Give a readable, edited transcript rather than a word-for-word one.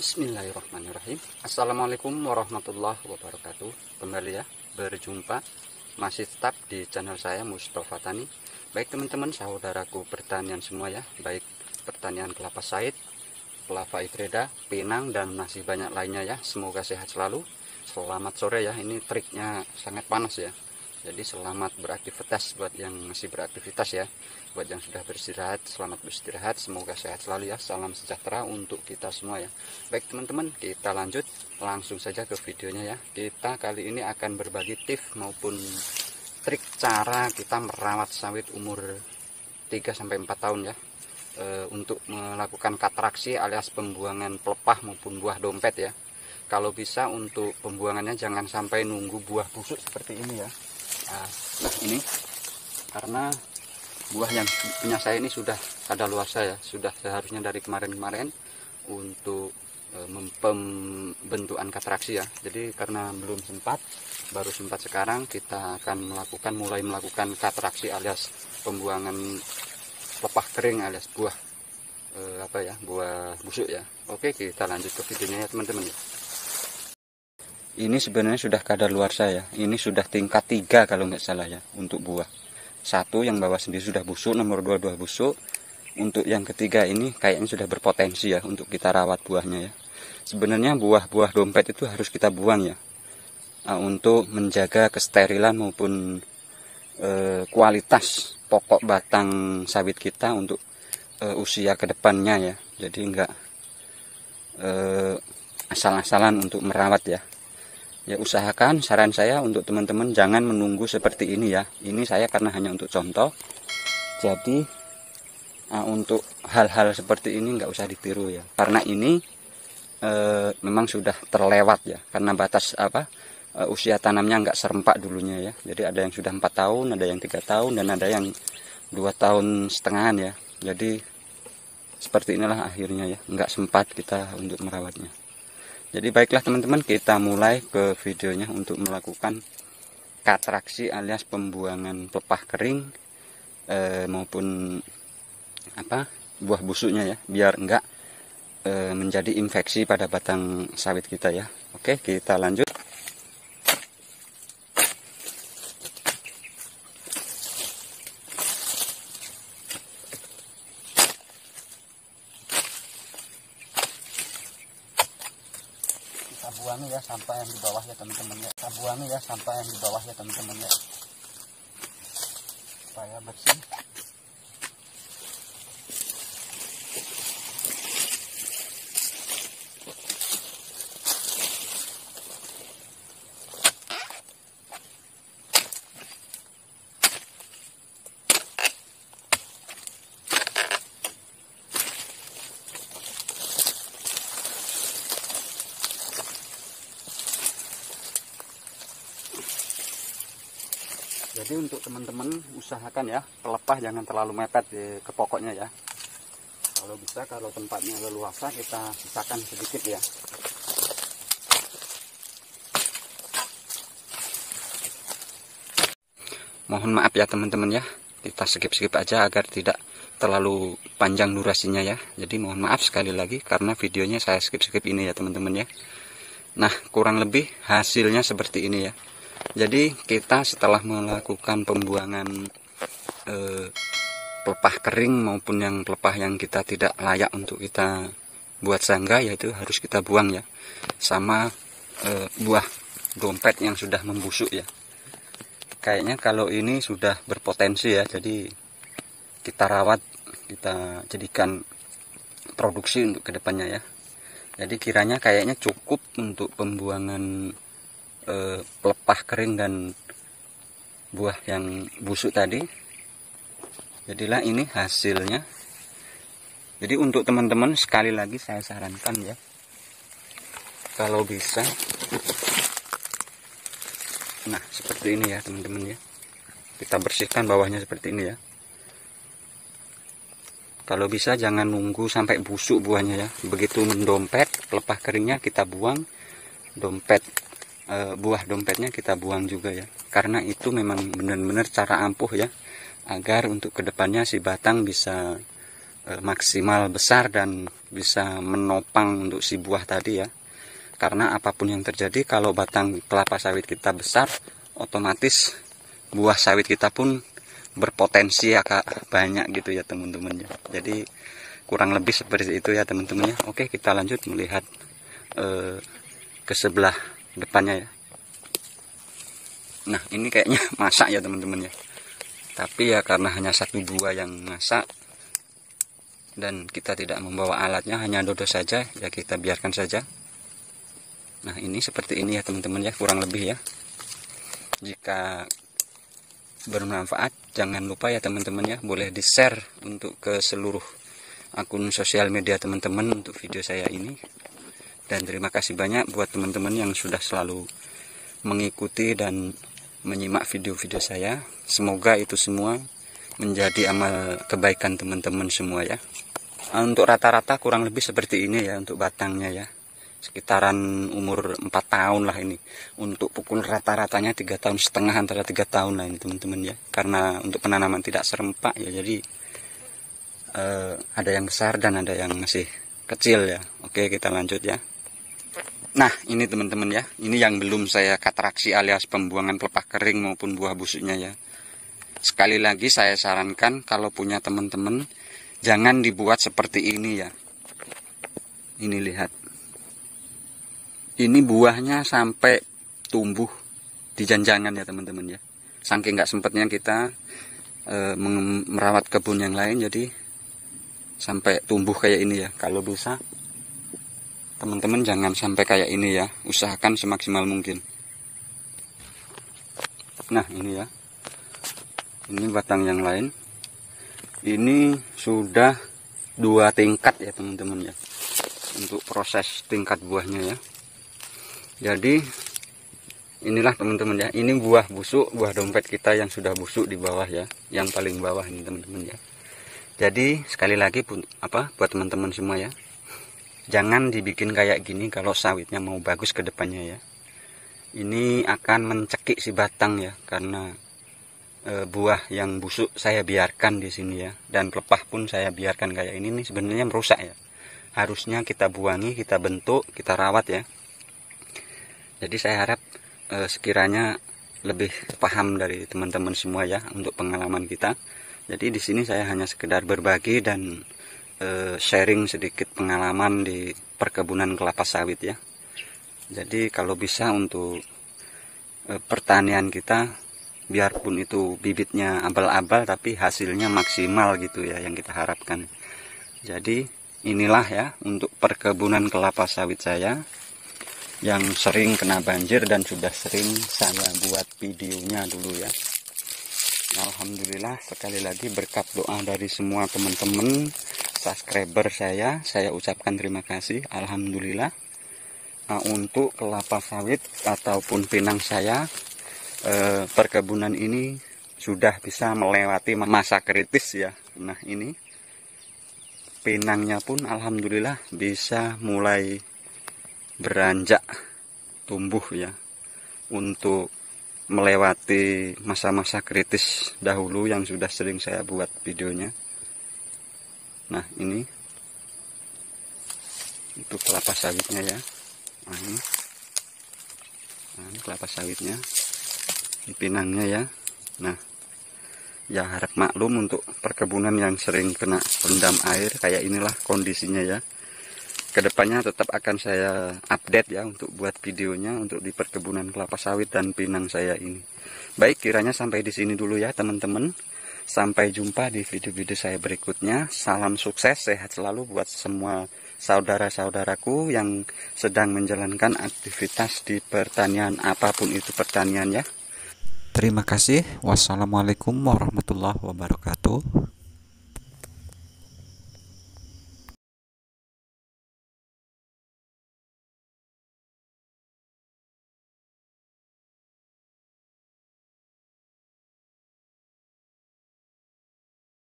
Bismillahirrahmanirrahim. Assalamualaikum warahmatullahi wabarakatuh. Kembali ya, berjumpa masih tetap di channel saya Mustafa Tani. Baik teman-teman, saudaraku pertanian semua ya, baik pertanian kelapa sawit, kelapa hibrida, pinang, dan masih banyak lainnya ya. Semoga sehat selalu. Selamat sore ya, ini triknya sangat panas ya. Jadi selamat beraktivitas buat yang masih beraktivitas ya. Buat yang sudah beristirahat, selamat beristirahat. Semoga sehat selalu ya. Salam sejahtera untuk kita semua ya. Baik teman-teman, kita lanjut langsung saja ke videonya ya. Kita kali ini akan berbagi tips maupun trik cara kita merawat sawit umur 3-4 tahun ya. Untuk melakukan katraksi alias pembuangan pelepah maupun buah dompet ya. Kalau bisa untuk pembuangannya jangan sampai nunggu buah busuk seperti ini ya. Nah ini karena buah yang punya saya ini sudah kadaluarsa ya, sudah seharusnya dari kemarin-kemarin untuk pembentukan katraksi ya. Jadi karena belum sempat, baru sempat sekarang kita akan mulai melakukan katraksi alias pembuangan pelepah kering alias buah buah busuk ya. Oke, kita lanjut ke videonya ya teman-teman ya. Ini sebenarnya sudah kadaluarsa ya. Ini sudah tingkat 3 kalau nggak salah ya untuk buah. 1 yang bawah sendiri sudah busuk, nomor 2 busuk. Untuk yang ketiga ini kayaknya sudah berpotensi ya untuk kita rawat buahnya ya. Sebenarnya buah-buah dompet itu harus kita buang ya. Untuk menjaga kesterilan maupun kualitas pokok batang sawit kita untuk usia kedepannya ya. Jadi enggak asal-asalan untuk merawat ya. Ya usahakan, saran saya untuk teman-teman jangan menunggu seperti ini ya. Ini saya karena hanya untuk contoh. Jadi untuk hal-hal seperti ini nggak usah ditiru ya. Karena ini memang sudah terlewat ya. Karena batas usia tanamnya nggak serempak dulunya ya. Jadi ada yang sudah 4 tahun, ada yang 3 tahun, dan ada yang 2 tahun setengahan ya. Jadi seperti inilah akhirnya ya. Nggak sempat kita untuk merawatnya. Jadi baiklah teman-teman, kita mulai ke videonya untuk melakukan katraksi alias pembuangan pelepah kering maupun buah busuknya ya, biar enggak menjadi infeksi pada batang sawit kita ya. Oke, kita lanjut. Buangi ya sampai yang di bawah ya teman-teman ya. Buangi ya sampai yang di bawah ya teman-teman ya. Supaya bersih. Jadi untuk teman-teman usahakan ya pelepah jangan terlalu mepet ke pokoknya ya. Kalau bisa, kalau tempatnya leluasa kita sisakan sedikit ya. Mohon maaf ya teman-teman ya, kita skip aja agar tidak terlalu panjang durasinya ya. Jadi mohon maaf sekali lagi karena videonya saya skip ini ya teman-teman ya. Nah kurang lebih hasilnya seperti ini ya. Jadi kita setelah melakukan pembuangan pelepah kering maupun yang pelepah yang kita tidak layak untuk kita buat sangga, yaitu harus kita buang ya. Sama buah dompet yang sudah membusuk ya. Kayaknya kalau ini sudah berpotensi ya, jadi kita rawat, kita jadikan produksi untuk kedepannya ya. Jadi kiranya kayaknya cukup untuk pembuangan pelepah kering dan buah yang busuk tadi. Jadilah ini hasilnya. Jadi untuk teman-teman sekali lagi saya sarankan ya, kalau bisa, nah seperti ini ya teman-teman ya, kita bersihkan bawahnya seperti ini ya. Kalau bisa jangan nunggu sampai busuk buahnya ya. Begitu mendompet, pelepah keringnya kita buang, buah dompetnya kita buang juga ya. Karena itu memang benar-benar cara ampuh ya, agar untuk kedepannya si batang bisa maksimal besar dan bisa menopang untuk si buah tadi ya. Karena apapun yang terjadi, kalau batang kelapa sawit kita besar, otomatis buah sawit kita pun berpotensi agak banyak gitu ya teman-teman ya. Jadi kurang lebih seperti itu ya teman-teman ya. Oke, kita lanjut melihat ke sebelah depannya ya. Nah, ini kayaknya masak ya teman-teman ya. Tapi ya karena hanya satu buah yang masak dan kita tidak membawa alatnya, hanya dodo saja, ya kita biarkan saja. Nah, ini seperti ini ya teman-teman ya, kurang lebih ya. Jika bermanfaat, jangan lupa ya teman-teman ya, boleh di-share untuk ke seluruh akun sosial media teman-teman untuk video saya ini. Dan terima kasih banyak buat teman-teman yang sudah selalu mengikuti dan menyimak video-video saya. Semoga itu semua menjadi amal kebaikan teman-teman semua ya. Untuk rata-rata kurang lebih seperti ini ya untuk batangnya ya. Sekitaran umur 4 tahun lah ini. Untuk pukul rata-ratanya 3,5 tahun, antara 3 tahun lah ini teman-teman ya. Karena untuk penanaman tidak serempak ya, jadi ada yang besar dan ada yang masih kecil ya. Oke, kita lanjut ya. Nah, ini teman-teman ya, ini yang belum saya katraksi alias pembuangan pelepah kering maupun buah busuknya ya. Sekali lagi saya sarankan kalau punya teman-teman, jangan dibuat seperti ini ya. Ini lihat. Ini buahnya sampai tumbuh di janjangan ya teman-teman ya. Saking nggak sempatnya kita merawat kebun yang lain, jadi sampai tumbuh kayak ini ya. Kalau bisa teman-teman jangan sampai kayak ini ya, usahakan semaksimal mungkin. Nah, ini ya, ini batang yang lain, ini sudah 2 tingkat ya teman-teman ya, untuk proses tingkat buahnya ya. Jadi inilah teman-teman ya, ini buah busuk, buah dompet kita yang sudah busuk di bawah ya, yang paling bawah ini teman-teman ya. Jadi sekali lagi buat teman-teman semua ya, jangan dibikin kayak gini kalau sawitnya mau bagus ke depannya ya. Ini akan mencekik si batang ya, karena buah yang busuk saya biarkan di sini ya, dan pelepah pun saya biarkan kayak ini nih, sebenarnya merusak ya. Harusnya kita buangi, kita bentuk, kita rawat ya. Jadi saya harap sekiranya lebih paham dari teman-teman semua ya untuk pengalaman kita. Jadi di sini saya hanya sekedar berbagi dan sharing sedikit pengalaman di perkebunan kelapa sawit ya. Jadi kalau bisa untuk pertanian kita, biarpun itu bibitnya abal-abal tapi hasilnya maksimal gitu ya yang kita harapkan. Jadi inilah ya untuk perkebunan kelapa sawit saya yang sering kena banjir dan sudah sering saya buat videonya dulu ya. Alhamdulillah, sekali lagi berkat doa dari semua teman-teman subscriber saya ucapkan terima kasih. Alhamdulillah, untuk kelapa sawit ataupun pinang saya, perkebunan ini sudah bisa melewati masa kritis ya. Nah, ini pinangnya pun alhamdulillah bisa mulai beranjak tumbuh ya, untuk melewati masa-masa kritis dahulu yang sudah sering saya buat videonya. Nah, ini untuk kelapa sawitnya ya. Nah, ini kelapa sawitnya, ini pinangnya ya. Nah, ya harap maklum untuk perkebunan yang sering kena rendam air kayak inilah kondisinya ya. Kedepannya tetap akan saya update ya untuk buat videonya untuk di perkebunan kelapa sawit dan pinang saya ini. Baik, kiranya sampai di sini dulu ya teman-teman. Sampai jumpa di video-video saya berikutnya. Salam sukses, sehat selalu buat semua saudara-saudaraku yang sedang menjalankan aktivitas di pertanian, apapun itu pertanian ya. Terima kasih. Wassalamualaikum warahmatullahi wabarakatuh.